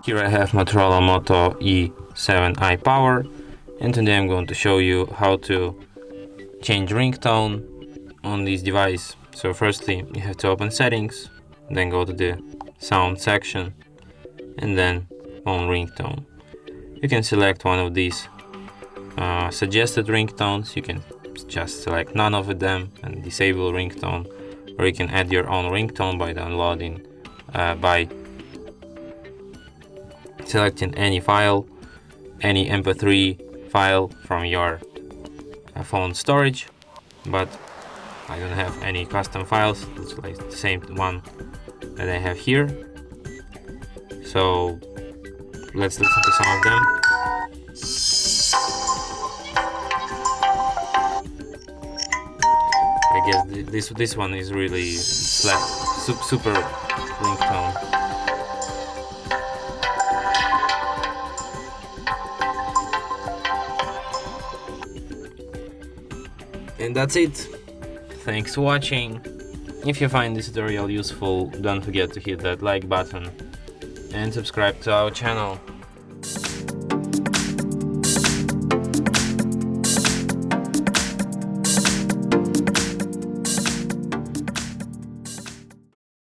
Here I have Motorola Moto E7i Power, and today I'm going to show you how to change ringtone on this device. So firstly, you have to open settings, then go to the sound section, and then on ringtone. You can select one of these suggested ringtones. You can just select none of them and disable ringtone, or you can add your own ringtone by downloading by selecting any file, any MP3 file from your phone storage, but I don't have any custom files. It's like the same one that I have here. So let's listen to some of them. I guess this one is really super ringtone. And that's it. Thanks for watching. If you find this tutorial useful, don't forget to hit that like button and subscribe to our channel.